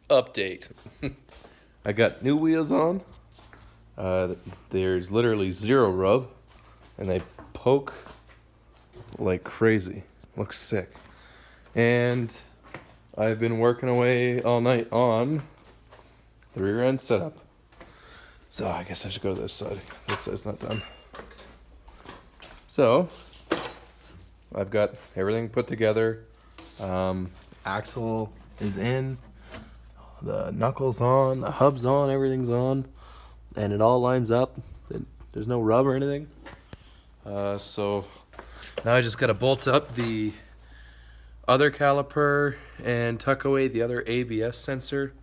update. I got new wheels on. There's literally zero rub, and they poke like crazy. Looks sick. And I've been working away all night on the rear end setup. So I guess I should go to this side. This side's not done. So I've got everything put together. Axle is in, the knuckles on, the hub's on, everything's on, and it all lines up. There's no rub or anything. So now I just gotta bolt up the other caliper and tuck away the other ABS sensor,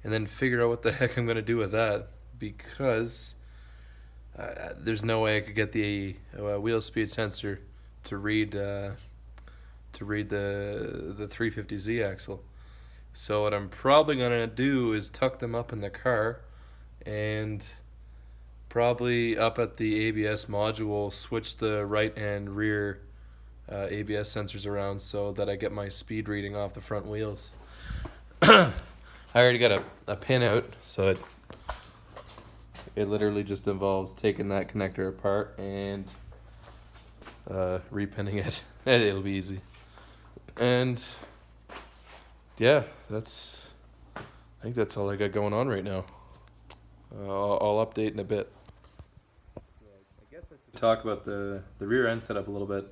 and then figure out what the heck I'm gonna do with that, because there's no way I could get the wheel speed sensor to read the 350Z axle. So what I'm probably gonna do is tuck them up in the car, and probably up at the ABS module switch the right and rear ABS sensors around so that I get my speed reading off the front wheels. I already got a pin out, so it literally just involves taking that connector apart and repinning it. It'll be easy. And yeah, I think that's all I got going on right now. I'll update in a bit. I guess I should talk about the rear end setup a little bit.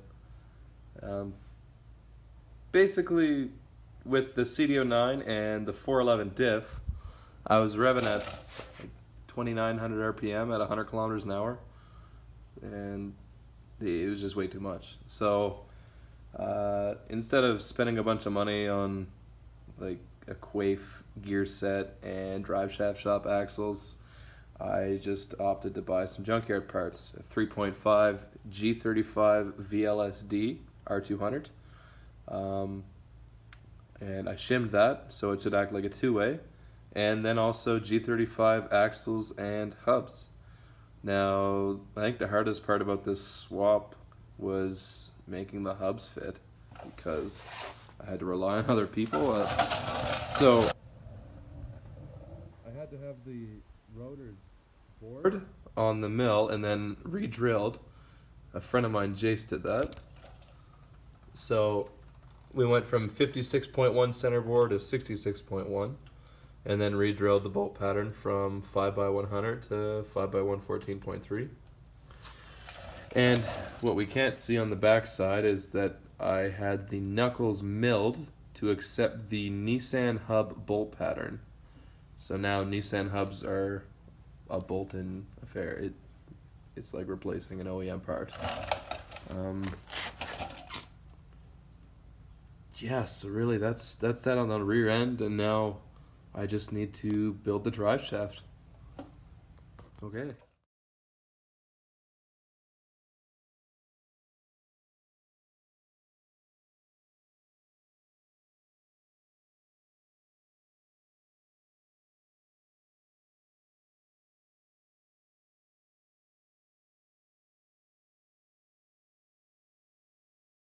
Basically, with the CDO9 and the 411 Diff, I was revving at like 2,900 RPM at 100 kilometers an hour, and it was just way too much. So instead of spending a bunch of money on like a Quaife gear set and driveshaft shop axles, I just opted to buy some junkyard parts. A 3.5 G35 VLSD R200, and I shimmed that so it should act like a two-way, and then also G35 axles and hubs. Now, I think the hardest part about this swap was making the hubs fit, because I had to rely on other people. So I had to have the rotors bored on the mill and then re-drilled. A friend of mine, Jace, did that. So we went from 56.1 center bore to 66.1, and then re-drilled the bolt pattern from 5x100 to 5x114.3. And what we can't see on the back side is that I had the knuckles milled to accept the Nissan hub bolt pattern. So now Nissan hubs are a bolt-in affair. It's like replacing an OEM part. Yeah, so really that's that on the rear end, and now I just need to build the drive shaft. Okay.